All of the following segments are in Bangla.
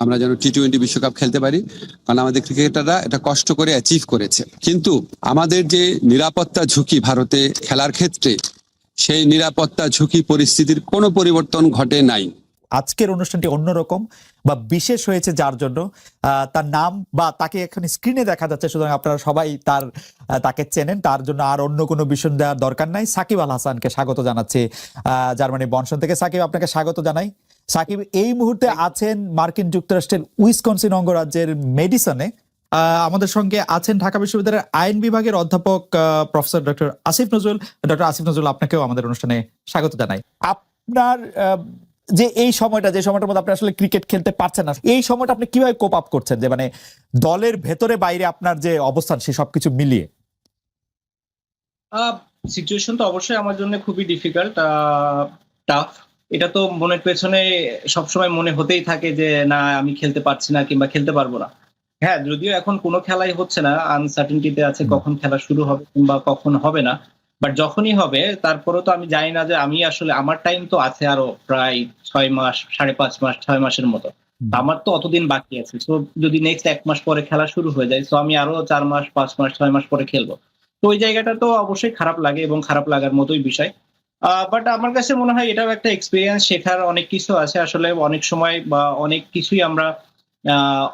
আমরা যেন টি-20 বিশ্বকাপ খেলতে পারি, কারণ আমাদের ক্রিকেটাররা এটা কষ্ট করে অ্যাচিভ করেছে। কিন্তু আমাদের যে নিরাপত্তা ঝুঁকি ভারতে খেলার ক্ষেত্রে, সেই নিরাপত্তা ঝুঁকি পরিস্থিতির কোনো পরিবর্তন ঘটে নাই। আজকের অনুষ্ঠানটি অন্যরকম বা বিশেষ হয়েছে যার জন্য তার নাম বা তাকে এখানে স্ক্রিনে দেখা যাচ্ছে, সুতরাং আপনারা সবাই তাকে চেনেন, তার জন্য আর অন্য কোনো বিষয় দেওয়ার দরকার নাই। সাকিব আল হাসানকে স্বাগত জানাচ্ছি জার্মানি বনশন থেকে। সাকিব, আপনাকে স্বাগত জানাই। সাকিব এই মুহূর্তে আছেন মার্কিন যুক্তরাষ্ট্রের উইসকনসিন অঙ্গরাজ্যের মেডিসনে। আমাদের সঙ্গে আছেন ঢাকা বিশ্ববিদ্যালয়ের আইন বিভাগের অধ্যাপক professor doctor Asif Nazrul. Doctor Asif Nazrul, আপনাকেও আমাদের অনুষ্ঠানে স্বাগত জানাই। আপনার যে এই সময়টা, যে সময়টার মধ্যে আপনি আসলে ক্রিকেট খেলতে পারছেন না, এই সময়টা আপনি কিভাবে কোপ আপ করছেন, যে মানে দলের ভেতরে বাইরে আপনার যে অবস্থান সে সবকিছু মিলিয়ে? সিচুয়েশন তো অবশ্যই আমার জন্য খুবই ডিফিকাল্ট, টাফ। এটা তো মনের পেছনে সবসময় মনে হতেই থাকে যে না, আমি খেলতে পারছি না কিংবা খেলতে পারবো না। হ্যাঁ, যদিও এখন কোনো খেলাই হচ্ছে না, আনসার্টেনটিতে আছে কখন খেলা শুরু হবে কিংবা কখন হবে না। বাট যখনই হবে তারপরেও তো আমি জানি না যে আমি আসলে, আমার টাইম তো আছে আরো প্রায় 6 মাস, 5.5 মাস, 6 মাসের মতো। আমার তো অতদিন বাকি আছে। সো যদি নেক্সট 1 মাস পরে খেলা শুরু হয়ে যায়, তো আমি আরো 4 মাস, 5 মাস, 6 মাস পরে খেলবো। তো ওই জায়গাটা তো অবশ্যই খারাপ লাগে এবং খারাপ লাগার মতোই বিষয়। বাট আমার কাছে মনে হয় এটাও একটা এক্সপিরিয়েন্স, শেখার অনেক কিছু আছে। আসলে অনেক সময় বা অনেক কিছুই আমরা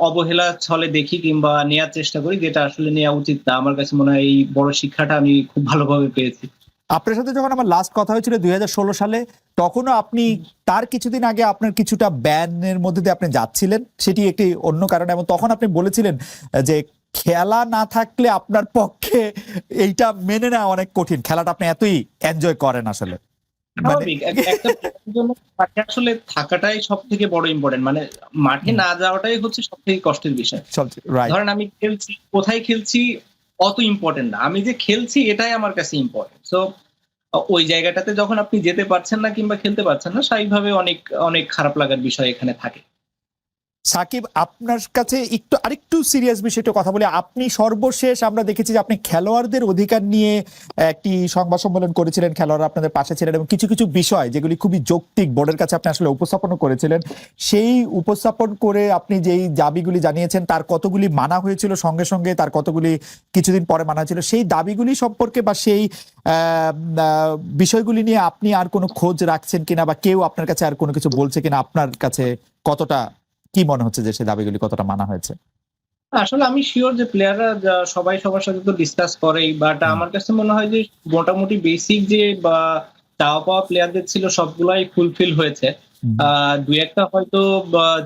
অবহেলা ছলে দেখি কিংবা নেওয়ার চেষ্টা করি, যেটা আসলে নেওয়া উচিত না। আমার কাছে মনে হয় এই বড় শিক্ষাটা আমি খুব ভালোভাবে পেয়েছি। আপনার সাথে যখন আমার লাস্ট কথা হয়েছিল 2016 সালে, তখনও আপনি তার কিছুদিন আগে আপনার কিছুটা ব্যানের মধ্যে দিয়ে আপনি যাচ্ছিলেন, সেটি একটি অন্য কারণে, এবং তখন আপনি বলেছিলেন যে খেলা না থাকলে আপনার পক্ষে এইটা মেনে নেওয়া অনেক কঠিন, খেলাটা আপনি এতই এনজয় করেন আসলে। স্বাভাবিক, একটা জন্য মাঠে আসলে থাকাটাই সব থেকে বড় ইম্পর্টেন্ট। মানে মাঠে না যাওয়াটাই হচ্ছে সব থেকে কষ্টের বিষয়। ধরেন আমি খেলছি, কোথায় খেলছি অত ইম্পর্টেন্ট না, আমি যে খেলছি এটাই আমার কাছে ইম্পর্টেন্ট। সো ওই জায়গাটাতে যখন আপনি যেতে পারছেন না কিংবা খেলতে পারছেন না, স্বাভাবিকভাবে অনেক অনেক খারাপ লাগার বিষয় এখানে থাকে। সাকিব, আপনার কাছে আরেকটু সিরিয়াস বিষয়টা কথা বলি। আপনি সর্বশেষ আমরা দেখেছি যে আপনি খেলোয়াড়দের অধিকার নিয়ে একটি সংবাদ সম্মেলন করেছিলেন, খেলোয়াড়রা আপনাদের পাশে ছিলেন, এবং কিছু কিছু বিষয় যেগুলি খুবই যৌক্তিক বোর্ডের কাছে আপনি আসলে উপস্থাপন করেছিলেন। সেই উপস্থাপন করে আপনি যেই দাবিগুলি জানিয়েছেন তার কতগুলি মানা হয়েছিল সঙ্গে সঙ্গে, তার কতগুলি কিছুদিন পরে মানা হয়েছিল, সেই দাবিগুলি সম্পর্কে বা সেই বিষয়গুলি নিয়ে আপনি আর কোনো খোঁজ রাখছেন কিনা, বা কেউ আপনার কাছে আর কোনো কিছু বলছে কিনা, আপনার কাছে কতটা কি মনে হচ্ছে যে সেই দাবিগুলি কতটা মানা হয়েছে? আসলে আমি শিওর যে প্লেয়াররা সবাই সবার সাথে তো ডিসকাস করেই, বাট আমার কাছে মনে হয় যে মোটামুটি বেসিক যে বা চাওয়া পাওয়া প্লেয়ারদের ছিল সবগুলাই ফুলফিল হয়েছে। দুই একটা হয়তো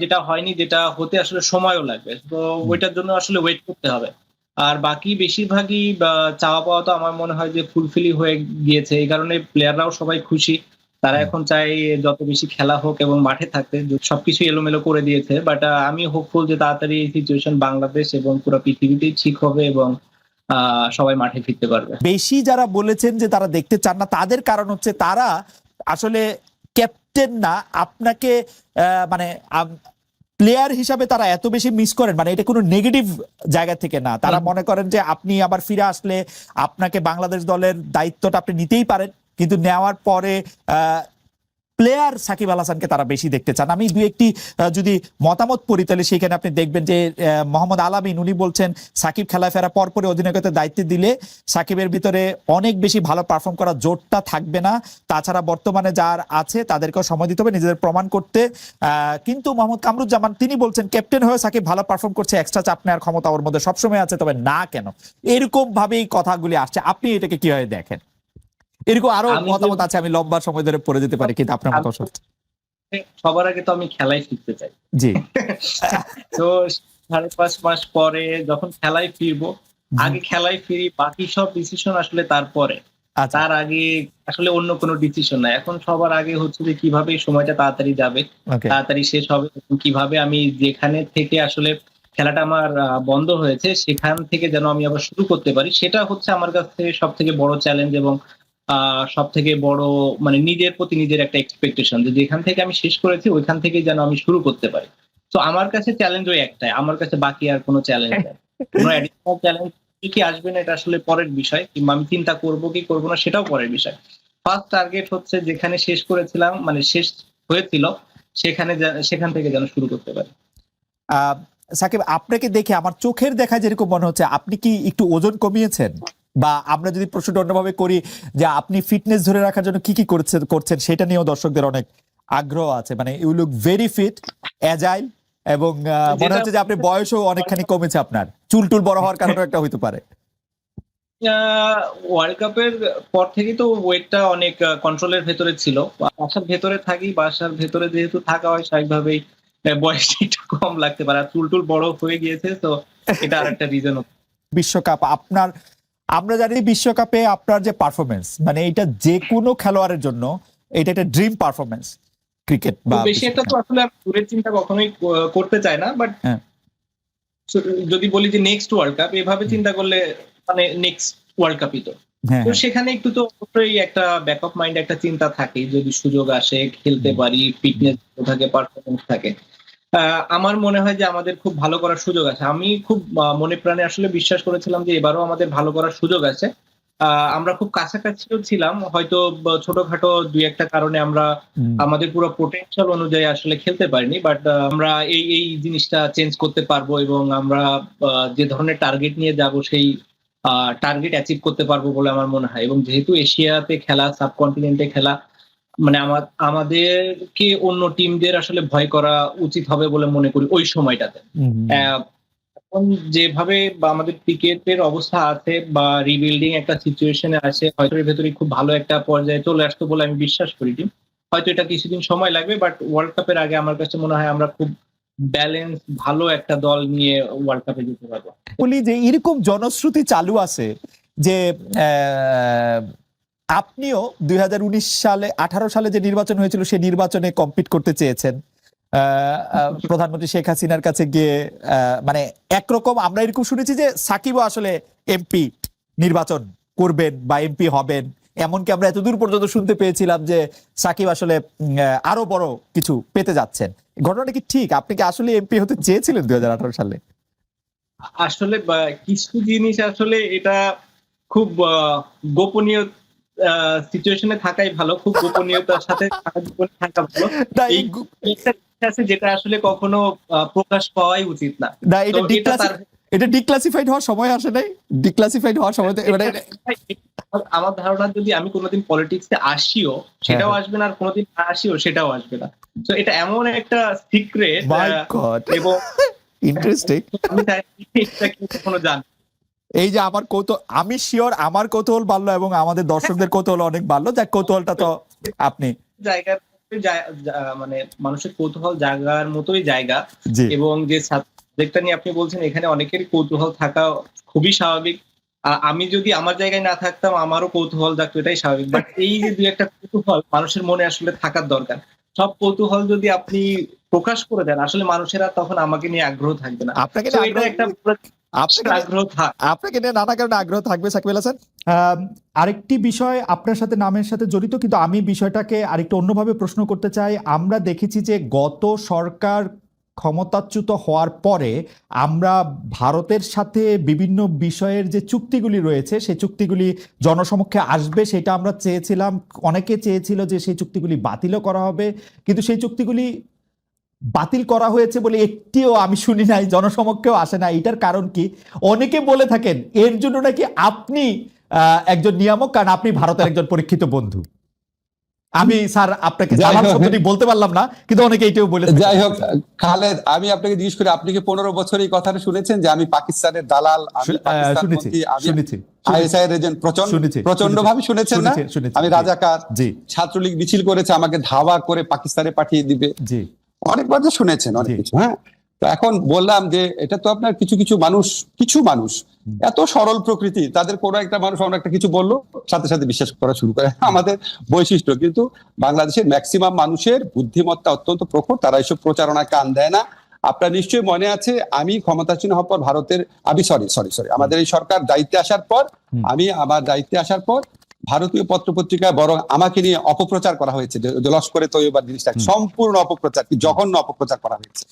যেটা হয়নি, যেটা হতে আসলে সময়ও লাগবে, তো ওইটার জন্য আসলে ওয়েট করতে হবে। আর বাকি বেশিরভাগই চাওয়া পাওয়া তো আমার মনে হয় যে ফুলফিলই হয়ে গিয়েছে। এই কারণে প্লেয়াররাও সবাই খুশি। তারা এখন চায় যত বেশি খেলা হোক এবং মাঠে থাকতে। সবকিছু এলোমেলো করে দিয়েছে, বাট আমি হোপফুল যে তাড়াতাড়ি এই সিচুয়েশন বাংলাদেশ এবং পুরো পৃথিবীতেই ঠিক হবে এবং সবাই মাঠে ফিরতে পারবে। বেশি যারা বলেছেন যে তারা দেখতে চান না, তাদের কারণ হচ্ছে তারা আসলে ক্যাপ্টেন না, আপনাকে মানে প্লেয়ার হিসাবে তারা এত বেশি মিস করেন, মানে এটা কোনো নেগেটিভ জায়গা থেকে না। তারা মনে করেন যে আপনি আবার ফিরে আসলে আপনাকে বাংলাদেশ দলের দায়িত্বটা আপনি নিতেই পারেন, কিন্তু নেওয়ার পরে প্লেয়ার সাকিব আল হাসানকে তারা বেশি দেখতে চান। আমি দুই একটি যদি মতামত পড়ি তাহলে সেখানে আপনি দেখবেন যে মোহাম্মদ আলামিন উনি বলছেন সাকিব খেলায় ফেরা পরপরই অধিনায়কত্বের দায়িত্ব দিলে সাকিবের ভিতরে অনেক বেশি ভালো পারফর্ম করার জোরটা থাকবে না, তাছাড়া বর্তমানে যার আছে তাদেরকেও সময় দিতে হবে নিজেদের প্রমাণ করতে। কিন্তু মোহাম্মদ কামরুজ্জামান তিনি বলছেন ক্যাপ্টেন হয়ে সাকিব ভালো পারফর্ম করছে, এক্সট্রা চাপ নেওয়ার ক্ষমতা ওর মধ্যে সবসময় আছে, তবে না কেন, এরকম ভাবেই কথাগুলি আসছে। আপনি এটাকে কিভাবে দেখেন? এরকম আরো মতামত আছে, আমি লম্বা সময় ধরে পড়ে যেতে পারি, কিন্তু আপনার মতামত। সবার আগে তো আমি খেলায় ফিরতে চাই। জি। তো 5.5 মাস পরে যখন খেলায় ফিরবো, আগে খেলায় ফিরি, বাকি সব ডিসিশন আসলে তারপরে। তার আগে আসলে অন্য কোনো ডিসিশন নাই। এখন সবার আগে হচ্ছে যে কিভাবে সময়টা তাড়াতাড়ি যাবে, তাড়াতাড়ি শেষ হবে, কিভাবে আমি যেখানে থেকে আসলে খেলাটা আমার বন্ধ হয়েছে সেখান থেকে যেন আমি আবার শুরু করতে পারি, সেটা হচ্ছে আমার কাছে সব থেকে বড় চ্যালেঞ্জ এবং সব থেকে বড় মানে নিজের প্রতি নিজের একটা এক্সপেকটেশন, যে যেখান থেকে আমি শেষ করেছি ওইখান থেকে যেন আমি শুরু করতে পারি। তো আমার কাছে চ্যালেঞ্জ ওই একটাই, আমার কাছে বাকি আর কোনো চ্যালেঞ্জ নেই। কোনো অ্যাডিশনাল চ্যালেঞ্জ কি আসবে না এটা আসলে পরের বিষয়, কিংবা আমি চিন্তা করবো কি করবো না সেটাও পরের বিষয়। ফার্স্ট টার্গেট হচ্ছে যেখানে শেষ করেছিলাম, মানে শেষ হয়েছিল সেখান থেকে যেন শুরু করতে পারি। সাকিব, আপনাকে দেখে আমার চোখের দেখা যেরকম মনে হচ্ছে আপনি কি একটু ওজন কমিয়েছেন, বা আমরা যদি প্রশ্নটা অন্যভাবে করি যে আপনি ফিটনেস ধরে রাখার জন্য কি কি করছেন সেটা নিয়েও দর্শকদের অনেক আগ্রহ আছে। মানে you look very fit, agile, এবং মনে হচ্ছে যে আপনি বয়সও অনেকখানি কমেছে, আপনার চুল টুল বড় হওয়ার কারণে একটা হইতে পারে। ওয়ার্ল্ড কাপের পর থেকেই তো ওয়েটটা অনেক কন্ট্রোলের ভেতরে ছিল। বাসার ভেতরে থাকি, বাসার ভেতরে যেহেতু থাকা হয় স্বাভাবিকভাবেই বয়সটা একটু কম লাগতে পারে, আর চুল টুল বড় হয়ে গিয়েছে, তো এটা আর একটা রিজন। বিশ্বকাপ আপনার, আমরা জানি বিশ্বকাপে আপনার যে পারফরমেন্স, মানে এটা যে কোনো খেলোয়াড়ের জন্য এটা একটা ড্রিম পারফরমেন্স ক্রিকেট বা বেশি একটা তো আসলে আমি দূরের চিন্তা কখনোই করতে চাই না, বাট হ্যাঁ। যদি বলি যে নেক্সট ওয়ার্ল্ড কাপ, এভাবে চিন্তা করলে মানে নেক্সট ওয়ার্ল্ড কাপই তো। হ্যাঁ, তো সেখানে একটু তো অবশ্যই একটা ব্যাকআপ মাইন্ড একটা চিন্তা থাকে, যদি সুযোগ আসে খেলতে পারি, ফিটনেস থাকে, পারফরমেন্স থাকে। আমার মনে হয় যে আমাদের খুব ভালো করার সুযোগ আছে। আমি খুব মনে প্রাণে আসলে বিশ্বাস করেছিলাম যে এবারও আমাদের ভালো করার সুযোগ আছে। আমরা খুব কাছাকাছিও ছিলাম, হয়তো ছোটখাটো দুই একটা কারণে আমরা আমাদের পুরো পোটেনশিয়াল অনুযায়ী আসলে খেলতে পারিনি, বাট আমরা এই জিনিসটা চেঞ্জ করতে পারবো, এবং আমরা যে ধরনের টার্গেট নিয়ে যাব সেই টার্গেট অ্যাচিভ করতে পারবো বলে আমার মনে হয়। এবং যেহেতু এশিয়াতে খেলা, সাবকন্টিনেন্টে খেলা, মানে আমাদেরকে অন্য টিমদের আসলে ভয় করা উচিত হবে বলে মনে করি ওই সময়টাতে। এখন যেভাবে আমাদের ক্রিকেটের অবস্থা আছে বা রিবিল্ডিং একটা সিচুয়েশনে আছে, হয়তো এর ভেতরে খুব ভালো একটা পর্যায়ে চলে আসতো বলে আমি বিশ্বাস করি টিম। হয়তো এটা কিছুদিন সময় লাগবে, বাট ওয়ার্ল্ড কাপের আগে আমার কাছে মনে হয় আমরা খুব ব্যালেন্স ভালো একটা দল নিয়ে ওয়ার্ল্ড কাপে যেতে পারবো। বলি যে এরকম জনশ্রুতি চালু আছে যে আপনিও 2019 সালে 18 সালে যে নির্বাচন হয়েছিল সেই নির্বাচনে কম্পিট করতে চেয়েছেন, প্রধানমন্ত্রী শেখ হাসিনার কাছে গিয়ে। মানে একরকম আমরা এরকম শুনেছি যে সাকিবও আসলে এমপি নির্বাচন করবেন বা এমপি হবেন, এমনকি আমরা এতদূর পর্যন্ত শুনতে পেয়েছিলাম যে সাকিব আসলে আরো বড় কিছু পেতে যাচ্ছেন। ঘটনাটা কি ঠিক? আপনি কি আসলে এমপি হতে চেয়েছিলেন 2018 সালে? আসলে কিছু জিনিস আসলে এটা খুব গোপনীয় সিচুয়েশনে থাকাই ভালো, খুব গোপনীয়তার সাথে থাকা ভালো। এই একটা জিনিস আছে যেটা আসলে কখনো প্রকাশ পাওয়াই উচিত না। না, এটা ডিক্লাসিফাইড হওয়ার সময় আসে নাই? ডিক্লাসিফাইড হওয়ার সময় আমার ধারণা যদি আমি কোনোদিন পলিটিক্সে আসিও সেটাও আসবে না, আর কোনোদিন না আসিও সেটাও আসবে না। তো এটা এমন একটা সিক্রেট, এবং ইন্টারেস্টিং। আমি চাই এটা কেউ কখনো জানে। এই যে আমার আমি শিওর আমার কৌতূহল বাড়লো এবং আমাদের দর্শকদের কৌতূহল অনেক বাড়লো। যাক, কৌতূহলটা তো আপনি জায়গার মানে মানুষের কৌতূহল জায়গার মতোই জায়গা, এবং যে সাবজেক্টটা নিয়ে আপনি বলছেন এখানে অনেকেরই কৌতূহল থাকা খুবই স্বাভাবিক। আমি যদি আমার জায়গায় না থাকতাম আমারও কৌতূহল থাকতো, এটাই স্বাভাবিক। বাট এই যে দুই একটা কৌতূহল মানুষের মনে আসলে থাকার দরকার। সব কৌতূহল যদি আপনি প্রকাশ করে দেন, আসলে মানুষেরা তখন আমাকে নিয়ে আগ্রহ থাকবে না। আপনাকে নিয়ে নানা কারণে আগ্রহ থাকবে সাকিব আল হাসান। আরেকটি বিষয় আপনার সাথে নামের সাথে জড়িত, কিন্তু আমি বিষয়টাকে আরেকটু অন্যভাবে প্রশ্ন করতে চাই। আমরা দেখেছি যে গত সরকার ক্ষমতাচ্যুত হওয়ার পরে আমরা ভারতের সাথে বিভিন্ন বিষয়ের যে চুক্তিগুলি রয়েছে সেই চুক্তিগুলি জনসমক্ষে আসবে, সেটা আমরা চেয়েছিলাম। অনেকে চেয়েছিল যে সেই চুক্তিগুলি বাতিলও করা হবে, কিন্তু সেই চুক্তিগুলি বাতিল করা হয়েছে বলে একটিও আমি শুনি নাই, জনসমক্ষেও আসে না। এটার কারণ কি? অনেকে বলে থাকেন এর জন্য নাকি আপনি একজন নিয়ামক, কারণ আপনি ভারতের একজন পরীক্ষিত বন্ধু। আমি স্যার আপনাকে বলতে পারলাম না, কিন্তু অনেকে এটাও বলে। যাই হোক খালেদ, আমি আপনাকে জিজ্ঞেস করি, আপনি কি 15 বছর এই কথাটা শুনেছেন যে আমি পাকিস্তানের দালাল, আইএসআই এর এজেন্ট? প্রচন্ড ভাবে শুনেছেন না? আমি রাজাকার, ছাত্রলীগ মিছিল করেছে আমাকে ধাওয়া করে পাকিস্তানে পাঠিয়ে দিবে, অনেকবার তো শুনেছেন অনেক কিছু। হ্যাঁ, তো এখন বললাম যে এটা তো আপনার কিছু মানুষ এত সরল প্রকৃতি, তাদের কোনো একটা মানুষ অন্য একটা কিছু বললো সাথে সাথে বিশ্বাস করা শুরু করে, আমাদের বৈশিষ্ট্য। কিন্তু বাংলাদেশের ম্যাক্সিমাম মানুষের বুদ্ধিমত্তা অত্যন্ত প্রখর, তারা এইসব প্রচারণায় কান দেয় না। আপনার নিশ্চয়ই মনে আছে আমি ক্ষমতাসীন হওয়ার পর আমাদের এই সরকার দায়িত্বে আসার পর, আমার দায়িত্বে আসার পর ভারতীয় পত্রপত্রিকায় বরং আমাকে নিয়ে অপপ্রচার করা হয়েছে, যে লস্করে তৈয়বার জিনিসটা সম্পূর্ণ অপপ্রচার, কি জঘন্য অপপ্রচার করা হয়েছে।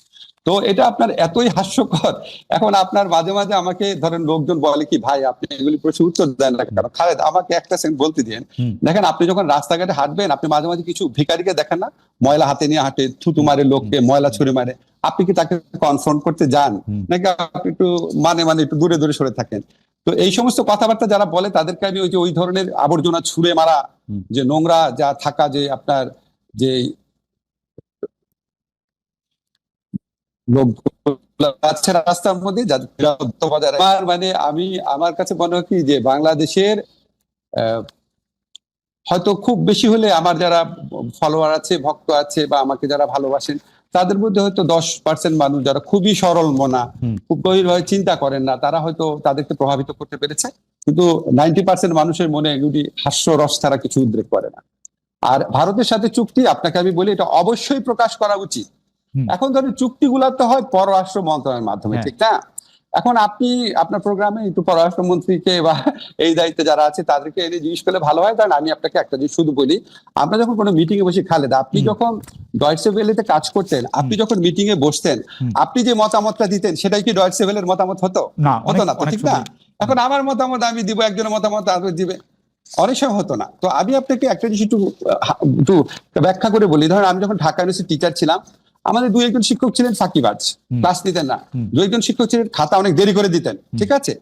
তো এটা আপনার এতই হাস্যকর। এখন আপনার মাঝে মাঝে আমাকে ধরেন লোকজন বলে কি ভাই আপনি এগুলি প্রশ্ন উত্তর দেন না কেন? খালেদ আমাকে একটা সেকেন্ড বলতে দিন। দেখেন আপনি যখন রাস্তাঘাটে হাঁটবেন আপনি মাঝে মাঝে কিছু ভিখারিকে দেখেন না, ময়লা হাতে নিয়ে হাঁটে, থুতু মারে লোককে, ময়লা ছুঁড়ে মারে, আপনি কি তাকে কনফ্রন্ট করতে যান নাকি আপনি একটু মানে একটু দূরে দূরে সরে থাকেন? তো এই সমস্ত কথাবার্তা যারা বলে তাদেরকে আমি ওই ধরনের আবর্জনা ছুঁড়ে মারা, যে নোংরা যা থাকা, যে আপনার যে লোক আছে রাস্তার মধ্যে যাদের নিরাপত্তা বজায় রাখে। মানে আমার কাছে মনে হয় কি যে বাংলাদেশের হয়তো খুব বেশি হলে আমার যারা ফলোয়ার আছে, ভক্ত আছে, বা আমাকে যারা ভালোবাসেন, তাদের মধ্যে হয়তো 10% মানুষ যারা খুবই সরল মনা, খুব গভীরভাবে চিন্তা করেন না, তারা হয়তো তাদেরকে প্রভাবিত করতে পেরেছে। কিন্তু 90% মানুষের মনে এগুলি হাস্যরস ছাড়া কিছু উদ্রেক করে না। আর ভারতের সাথে চুক্তি, আপনাকে আমি বলি এটা অবশ্যই প্রকাশ করা উচিত। এখন ধরেন চুক্তিগুলো তো হয় পররাষ্ট্র মন্ত্রণালয়ের মাধ্যমে, ঠিক না? এখন আপনি আপনার প্রোগ্রামে একটু পররাষ্ট্রমন্ত্রীকে বা এই দায়িত্বে যারা আছে তাদেরকে এনে জিজ্ঞেস করলে ভালো হয়। কারণ আমি আপনাকে একটা জিনিস শুধু বলি, আমরা যখন কোনো মিটিং এ বসে, খালেদা আপনি যখন ডয়েচে ভেলেতে কাজ করতেন, আপনি যখন মিটিং এ বসতেন, আপনি যে মতামতটা দিতেন সেটাই কি ডয়েচে ভেলের মতামত হতো? হতো না তো, ঠিক না? এখন আমার মতামত আমি দিব, একজনের মতামত আরেকজন দিবে, অনেক সময় হতো না। তো আমি আপনাকে একটা জিনিস একটু ব্যাখ্যা করে বলি। ধরেন আমি যখন ঢাকা ইউনিভার্সিটি টিচার ছিলাম, আমাদের 2-1 শিক্ষক ছিলেন ফাঁকিবাজ, ক্লাস নিতেন না। 2-1 শিক্ষক ছিলেন খাতা অনেক দেরি করে দিতেন, ঠিক আছে?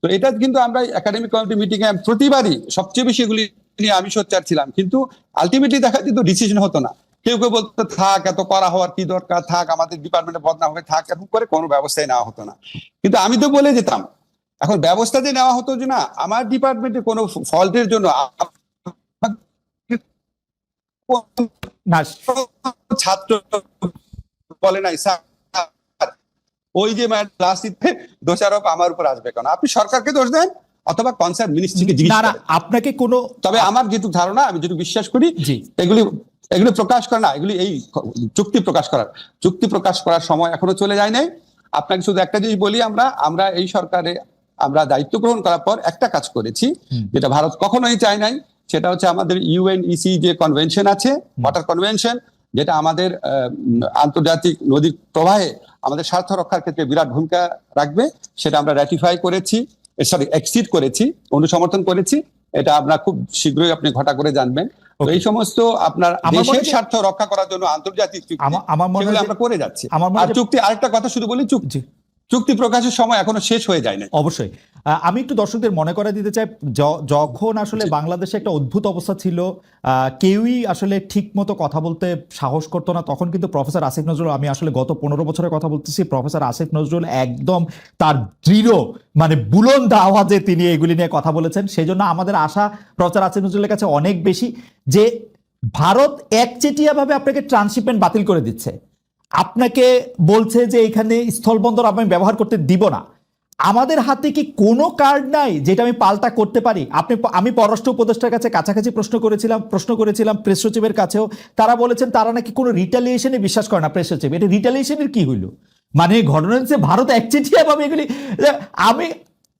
তো এটা কিন্তু আমরা একাডেমিক কমিটি মিটিং এ প্রতিবারই সবচেয়ে বেশি এগুলি নিয়ে আমি সোচ্চার ছিলাম, কিন্তু আলটিমেটলি দেখা যেত ডিসিশন হতো না। কেউ কেউ বলতো থাক, এত করা হওয়ার কি দরকার, থাক, আমাদের ডিপার্টমেন্টে বদনাম হবে, থাক, এরকম করে কোনো ব্যবস্থাই নেওয়া হতো না। কিন্তু আমি তো বলে যেতাম, এখন ব্যবস্থা যে নেওয়া হতো যে না আমার ডিপার্টমেন্টে কোনো ফল্টের জন্য ছাত্র বলে নাই স্যার ওই যে ক্লাস নিতে দোষারোপ আমার উপর আসবে কেন? আপনি সরকারকে দোষ দেন অথবা কনসার্ন মিনিস্ট্রিকে জিজ্ঞেস করেন। আপনাকে কোনো, তবে আমার যেটুকু ধারণা, আমি যেটুকু বিশ্বাস করি, এগুলি প্রকাশ করা না, এগুলি এই চুক্তি প্রকাশ করার সময় এখনো চলে যায় নাই। আপনাকে শুধু একটা জিনিস বলি, আমরা এই সরকারে আমরা দায়িত্ব গ্রহণ করার পর একটা কাজ করেছি যেটা ভারত কখনোই চায় নাই। সেটা হচ্ছে আমাদের ইউএনইসি যে কনভেনশন আছে, ওয়াটার কনভেনশন, যেটা আমাদের আন্তর্জাতিক নদীর প্রবাহে আমাদের স্বার্থ রক্ষার ক্ষেত্রে বিরাট ভূমিকা রাখবে, সেটা আমরা র্যাটিফাই করেছি, এক্সিড করেছি, অনুসমর্থন করেছি। এটা আমরা খুব শীঘ্রই আপনি ঘটা করে জানবেন। এই সমস্ত আপনার দেশের স্বার্থ রক্ষা করার জন্য আন্তর্জাতিক চুক্তি আমরা করে যাচ্ছি। আর চুক্তি, আরেকটা কথা শুধু বলি, চুক্তি প্রকাশের সময় এখনো শেষ হয়ে যায় না। অবশ্যই আমি একটু দর্শকদের মনে করা দিতে চাই, যখন আসলে বাংলাদেশে একটা অদ্ভুত অবস্থা ছিল, কেউই আসলে ঠিক মতো কথা বলতে সাহস করতো না, তখন কিন্তু প্রফেসর আসিফ নজরুল, আমি আসলে গত 15 বছরের কথা বলতেছি, প্রফেসর আসিফ নজরুল একদম তার দৃঢ় মানে বুলন্দ আওয়াজে তিনি এগুলি নিয়ে কথা বলেছেন। সেই জন্য আমাদের আশা প্রফেসর আসিফ নজরুলের কাছে অনেক বেশি যে ভারত একচেটিয়া ভাবে আপনাকে ট্রান্সশিপমেন্ট বাতিল করে দিচ্ছে, আপনাকে বলছে যে এখানে স্থলবন্দর আমি ব্যবহার করতে দিব না। আমাদের হাতে কি কোনো কার্ড নাই যেটা আমি পাল্টা করতে পারি? আমি পররাষ্ট্র উপদেষ্টার কাছে কাছাকাছি প্রশ্ন করেছিলাম প্রেস সচিবের কাছেও, তারা বলেছেন তারা নাকি কোনো রিটালিয়েশনে বিশ্বাস করে না। প্রেস সচিব, এটা রিটালিয়েশনের কি হইল? মানে ঘটনা হচ্ছে ভারত একচেটিয়া ভাবে এগুলি,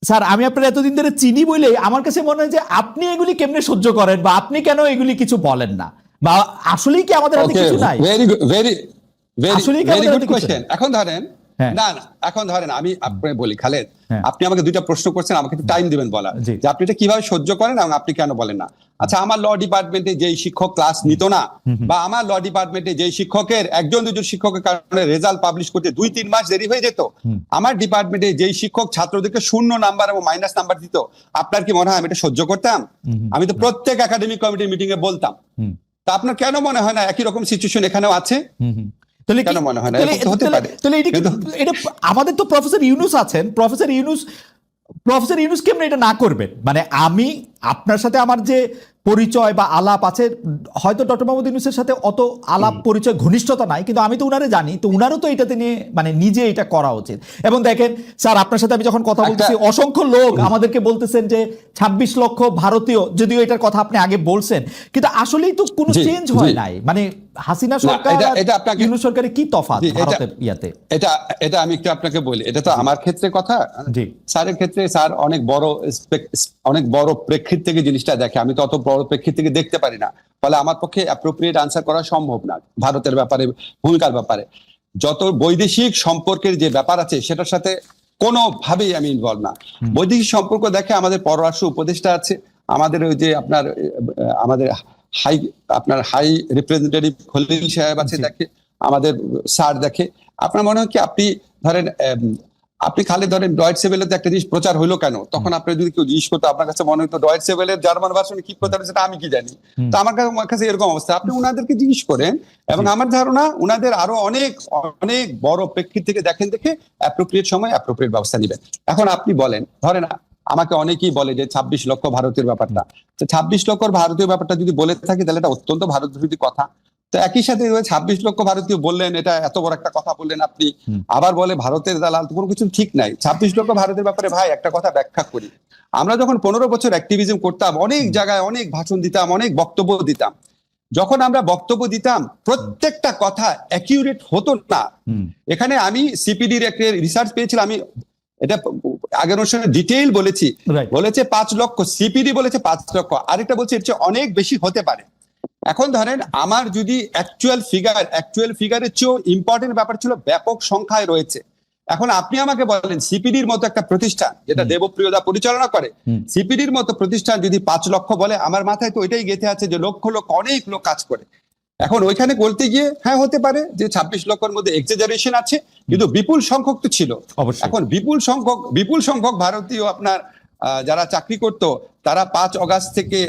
স্যার আমি আপনার এতদিন ধরে চিনি বলে আমার কাছে মনে হয় যে আপনি এগুলি কেমনে সহ্য করেন, বা আপনি কেন এগুলি কিছু বলেন না, বা আসলেই কি আমাদের হাতে কিছু নাই? Very good question. এখন ধরেন আমি আপনাকে বলি, খালেদ আপনি আমাকে 2টা প্রশ্ন করছেন, আমাকে একটু টাইম দিবেন বলা যে আপনি এটা কিভাবে সহ্য করেন এবং আপনি কেন বলেন না। আচ্ছা, আমার ল ডিপার্টমেন্টে যেই শিক্ষক ক্লাস নিত না, বা আমার ল ডিপার্টমেন্টে যেই শিক্ষকের 1-2 শিক্ষকের কারণে রেজাল্ট পাবলিশ করতে 2-3 মাস দেরি হয়ে যেত, আমার ডিপার্টমেন্টে যেই শিক্ষক ছাত্রদেরকে 0 নাম্বার এবং মাইনাস নাম্বার দিত, আপনার কি মনে হয় আমি এটা সহ্য করতাম? আমি তো প্রত্যেক একাডেমিক কমিটির মিটিং এ বলতাম। তা আপনার কেন মনে হয় না একই রকম সিচুয়েশন এখানেও আছে? কেন মনে হয় না? এটা আমাদের তো প্রফেসর ইউনুস আছেন, প্রফেসর ইউনুস কেমন এটা না করবেন? মানে আমি আপনার সাথে আমার যে পরিচয় বা আলাপ আছে, হয়তো ডক্টর মোহাম্মদ ইউনূসের সাথে অত আলাপ পরিচয় ঘনিষ্ঠতা নাই, কিন্তু আমি তো উনারে জানি, তো উনারও তো এটাতে নিয়ে মানে নিজে এটা করা উচিত। এবং দেখেন স্যার, আপনার সাথে আমি যখন কথা বলতেছি, অসংখ্য লোক আমাদেরকে বলতেছেন যে 26 লক্ষ ভারতীয়, যদিও এটার কথা আপনি আগে বলছেন, কিন্তু আসলেই তো কোনো চেঞ্জ হয় নাই। মানে হাসিনা সরকার ইউনূস সরকারের কি তফাৎ ভারতের ইয়াতে? এটা আমি একটু আপনাকে বলি, এটা তো আমার ক্ষেত্রে কথা, স্যারের ক্ষেত্রে স্যার অনেক বড় প্রেক্ষিত থেকে জিনিসটা দেখে, আমি তো অত বড় প্রেক্ষিত থেকে দেখতে পারি না, ফলে আমার পক্ষে অ্যাপ্রোপ্রিয়েট আনসার করা সম্ভব না ভারতের ব্যাপারে, ভূমিকার ব্যাপারে। যত বৈদেশিক সম্পর্কের যে ব্যাপার আছে সেটার সাথে কোনোভাবেই আমি ইনভলভ না। বৈদেশিক সম্পর্ক দেখে আমাদের পররাষ্ট্র উপদেষ্টা আছে, আমাদের ওই যে আমাদের হাই রিপ্রেজেন্টেটিভ খলিল সাহেব আছে দেখে, আমাদের স্যার দেখে। আপনার মনে হয় কি আপনি ধরেন আপনি খালি ধরেন ডয়েটসে ওয়েলেতে একটা জিনিস প্রচার হইলো কেন, তখন আপনি যদি কেউ জিজ্ঞেস করতো আপনার কাছে মনে হতো ডয়েটসে ওয়েলের জার্মান ভার্সনে কি প্রচার হচ্ছে আমি কি জানি। তো আমার কাছে এরকম অবস্থা, আপনি উনাদেরকে জিজ্ঞেস করেন এবং আমার ধারণা উনাদের আরো অনেক অনেক বড় প্রেক্ষিত থেকে দেখে অ্যাপ্রোপ্রিয়েট সময় অ্যাপ্রোপ্রিয়েট ব্যবস্থা নেবেন। এখন আপনি বলেন, ধরেন আমাকে অনেকেই বলে যে 26 লক্ষ ভারতীয় ব্যাপারটা, 26 লক্ষ ভারতীয় ব্যাপারটা যদি বলে থাকি তাহলে এটা অত্যন্ত ভারত বিরোধী কথা। তো একই সাথে 26 লক্ষ ভারতীয় বললেন, এটা এত বড় একটা কথা বললেন আপনি, আবার বলে ভারতের দালাল, কোনো কিছু ঠিক নাই। 26 লক্ষ ভারতের ব্যাপারে ভাই একটা কথা ব্যাখ্যা করি, আমরা যখন 15 বছর অ্যাক্টিভিজম করতাম, অনেক জায়গায় অনেক ভাষণ দিতাম, অনেক বক্তব্য দিতাম, যখন আমরা বক্তব্য দিতাম প্রত্যেকটা কথা অ্যাকিউরেট হতো না। এখানে আমি সিপিডির একটা রিসার্চ পেয়েছিলাম, আমি এটা আগের অনুষ্ঠানে ডিটেইল বলেছি, বলেছে 5 লক্ষ, সিপিডি বলেছে 5 লক্ষ, আরেকটা বলছে এর চেয়ে অনেক বেশি হতে পারে। এখন ধরেন আমার যদি অ্যাকচুয়াল ফিগারের চেয়েও ইম্পর্টেন্ট ব্যাপার ছিল ব্যাপক সংখ্যায় রয়েছে। এখন আপনি আমাকে বলেন সিপিডির মতো একটা প্রতিষ্ঠান যেটা দেবপ্রিয়দা পরিচালনা করে, সিপিডির মতো প্রতিষ্ঠান যদি 5 লক্ষ বলে, আমার মাথায় তো ওইটাই গেঁথে আছে যে লক্ষ লক্ষ অনেক লোক কাজ করে। এখন ওইখানে বলতে গিয়ে হ্যাঁ হতে পারে যে 26 লক্ষের মধ্যে এক্সাজারেশন আছে, কিন্তু বিপুল সংখ্যক তো ছিল। এখন বিপুল সংখ্যক ভারতীয় আপনার যারা চাকরি করতো তারা 5 অগাস্ট থেকে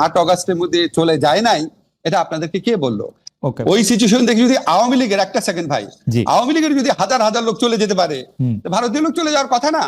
8 অগাস্টের মধ্যে চলে যায় নাই, এটা আপনাদেরকে কে বললো? ওই সিচুয়েশন দেখে যদি আওয়ামী লীগের, একটা সেকেন্ড ভাই, আওয়ামী লীগের যদি হাজার হাজার লোক চলে যেতে পারে, ভারতীয় লোক চলে যাওয়ার কথা না।